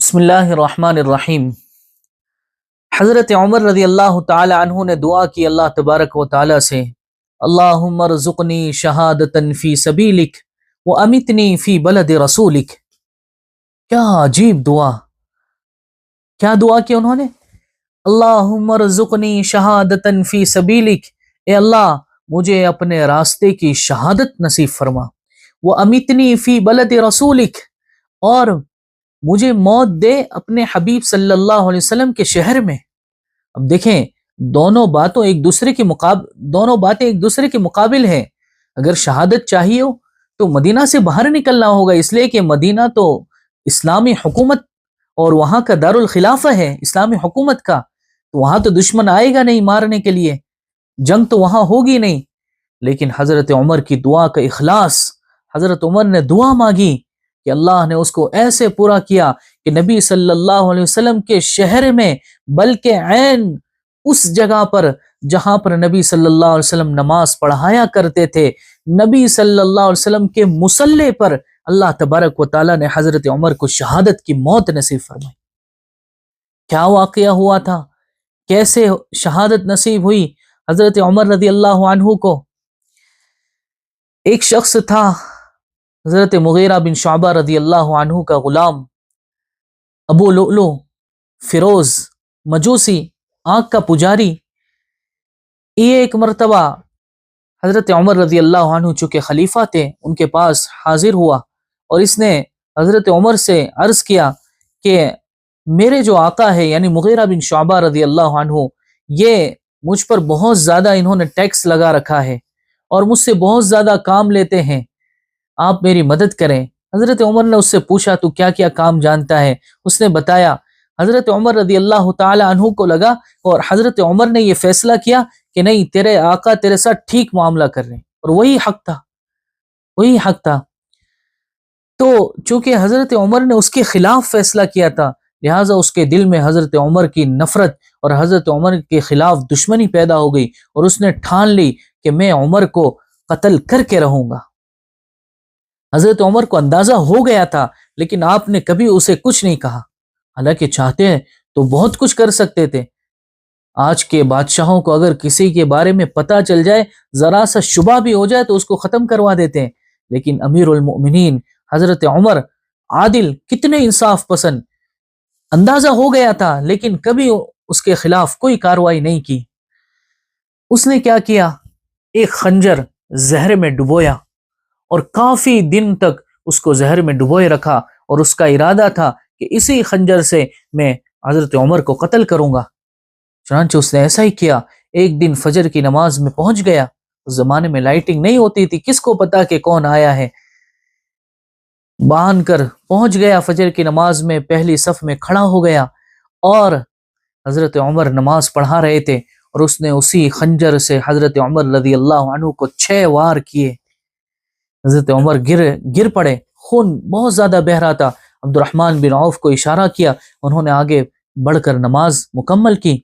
بسم اللہ الرحمن الرحیم۔ حضرت عمر رضی اللہ تعالی عنہ نے دعا کی اللہ تبارک و تعالی سے، اللہم ارزقنی شہادتا فی سبیلک وامیتنی فی بلد رسولک۔ کیا عجیب دعا! کیا دعا کی انہوں نے؟ اللہم ارزقنی شہادتا فی سبیلک، اے اللہ مجھے اپنے راستے کی شہادت نصیب فرما، وامیتنی فی بلد رسولک، اور مجھے موت دے اپنے حبیب صلی اللہ علیہ وسلم کے شہر میں۔ اب دیکھیں، دونوں باتیں ایک دوسرے کے مقابل ہیں۔ اگر شہادت چاہیے ہو تو مدینہ سے باہر نکلنا ہوگا، اس لیے کہ مدینہ تو اسلامی حکومت اور وہاں کا دارالخلافہ ہے اسلامی حکومت کا، تو وہاں تو دشمن آئے گا نہیں مارنے کے لیے، جنگ تو وہاں ہوگی نہیں۔ لیکن حضرت عمر کی دعا کا اخلاص، حضرت عمر نے دعا مانگی کہ اللہ نے اس کو ایسے پورا کیا کہ نبی صلی اللہ علیہ وسلم کے شہر میں، بلکہ عین اس جگہ پر جہاں پر نبی صلی اللہ علیہ وسلم نماز پڑھایا کرتے تھے، نبی صلی اللہ علیہ وسلم کے مصلی پر اللہ تبارک و تعالیٰ نے حضرت عمر کو شہادت کی موت نصیب فرمائی۔ کیا واقعہ ہوا تھا؟ کیسے شہادت نصیب ہوئی حضرت عمر رضی اللہ عنہ کو؟ ایک شخص تھا حضرت مغیرہ بن شعبہ رضی اللہ عنہ کا غلام، ابو لؤلؤ فیروز مجوسی، آنکھ کا پجاری۔ یہ ایک مرتبہ حضرت عمر رضی اللہ عنہ چونکہ خلیفہ تھے ان کے پاس حاضر ہوا، اور اس نے حضرت عمر سے عرض کیا کہ میرے جو آقا ہے یعنی مغیرہ بن شعبہ رضی اللہ عنہ، یہ مجھ پر بہت زیادہ انہوں نے ٹیکس لگا رکھا ہے اور مجھ سے بہت زیادہ کام لیتے ہیں، آپ میری مدد کریں۔ حضرت عمر نے اس سے پوچھا تو کیا کیا کام جانتا ہے؟ اس نے بتایا۔ حضرت عمر رضی اللہ تعالی عنہ کو لگا، اور حضرت عمر نے یہ فیصلہ کیا کہ نہیں، تیرے آقا تیرے ساتھ ٹھیک معاملہ کر رہے ہیں، اور وہی حق تھا۔ تو چونکہ حضرت عمر نے اس کے خلاف فیصلہ کیا تھا، لہٰذا اس کے دل میں حضرت عمر کی نفرت اور حضرت عمر کے خلاف دشمنی پیدا ہو گئی، اور اس نے ٹھان لی کہ میں عمر کو قتل کر کے رہوں گا۔ حضرت عمر کو اندازہ ہو گیا تھا، لیکن آپ نے کبھی اسے کچھ نہیں کہا، حالانکہ چاہتے ہیں تو بہت کچھ کر سکتے تھے۔ آج کے بادشاہوں کو اگر کسی کے بارے میں پتہ چل جائے، ذرا سا شبہ بھی ہو جائے تو اس کو ختم کروا دیتے ہیں، لیکن امیر المؤمنین حضرت عمر عادل، کتنے انصاف پسند، اندازہ ہو گیا تھا لیکن کبھی اس کے خلاف کوئی کارروائی نہیں کی۔ اس نے کیا کیا؟ ایک خنجر زہر میں ڈبویا، اور کافی دن تک اس کو زہر میں ڈبوئے رکھا، اور اس کا ارادہ تھا کہ اسی خنجر سے میں حضرت عمر کو قتل کروں گا۔ چنانچہ اس نے ایسا ہی کیا۔ ایک دن فجر کی نماز میں پہنچ گیا، اس زمانے میں لائٹنگ نہیں ہوتی تھی، کس کو پتا کہ کون آیا ہے، باندھ کر پہنچ گیا فجر کی نماز میں، پہلی صف میں کھڑا ہو گیا، اور حضرت عمر نماز پڑھا رہے تھے، اور اس نے اسی خنجر سے حضرت عمر رضی اللہ عنہ کو 6 وار کیے۔ حضرت عمر گر پڑے، خون بہت زیادہ بہہ رہا تھا۔ عبد الرحمن بن عوف کو اشارہ کیا، انہوں نے آگے بڑھ کر نماز مکمل کی۔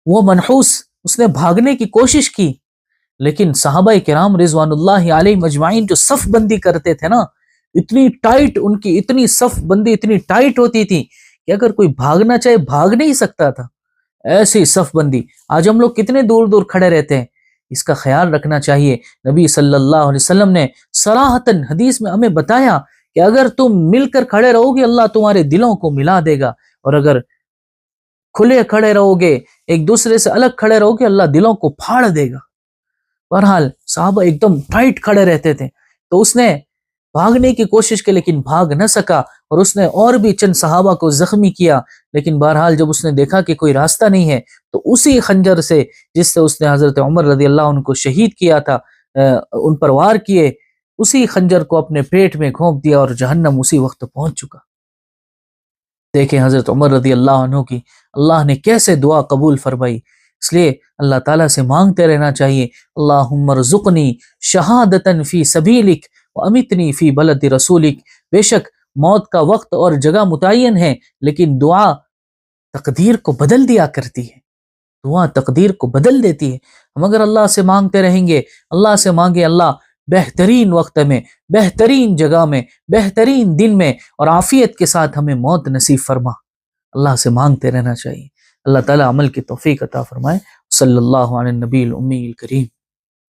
وہ منحوس، اس نے بھاگنے کی کوشش کی، لیکن صحابہ کرام رضوان اللہ علیہ مجمعین جو صف بندی کرتے تھے نا، اتنی ٹائٹ، ان کی اتنی صف بندی اتنی ٹائٹ ہوتی تھی کہ اگر کوئی بھاگنا چاہے بھاگ نہیں سکتا تھا، ایسی صف بندی۔ آج ہم لوگ کتنے دور دور کھڑے رہتے ہیں، اس کا خیال رکھنا چاہیے۔ نبی صلی اللہ علیہ وسلم نے صراحتاً حدیث میں ہمیں بتایا کہ اگر تم مل کر کھڑے رہو گے اللہ تمہارے دلوں کو ملا دے گا، اور اگر کھلے کھڑے رہو گے، ایک دوسرے سے الگ کھڑے رہو گے، اللہ دلوں کو پھاڑ دے گا۔ بہرحال صحابہ ایک دم ٹائٹ کھڑے رہتے تھے، تو اس نے بھاگنے کی کوشش کی لیکن بھاگ نہ سکا، اور اس نے اور بھی چند صحابہ کو زخمی کیا، لیکن بہرحال جب اس نے دیکھا کہ کوئی راستہ نہیں ہے تو اسی خنجر سے جس سے اس نے حضرت عمر رضی اللہ عنہ کو شہید کیا تھا، ان پر وار کیے، اسی خنجر کو اپنے پیٹ میں گھونپ دیا، اور جہنم اسی وقت پہنچ چکا۔ دیکھیں حضرت عمر رضی اللہ عنہ کی اللہ نے کیسے دعا قبول فرمائی۔ اس لیے اللہ تعالیٰ سے مانگتے رہنا چاہیے، اللہم ارزقنی شہادتا فی سبیلک وامیتنی فی بلد رسولک۔ بے شک موت کا وقت اور جگہ متعین ہے، لیکن دعا تقدیر کو بدل دیا کرتی ہے، دعا تقدیر کو بدل دیتی ہے۔ ہم اگر اللہ سے مانگتے رہیں گے، اللہ سے مانگے اللہ بہترین وقت میں، بہترین جگہ میں، بہترین دن میں اور عافیت کے ساتھ ہمیں موت نصیب فرما۔ اللہ سے مانگتے رہنا چاہیے۔ اللہ تعالیٰ عمل کی توفیق عطا فرمائے۔ صلی اللہ علیہ نبی الامی الکریم۔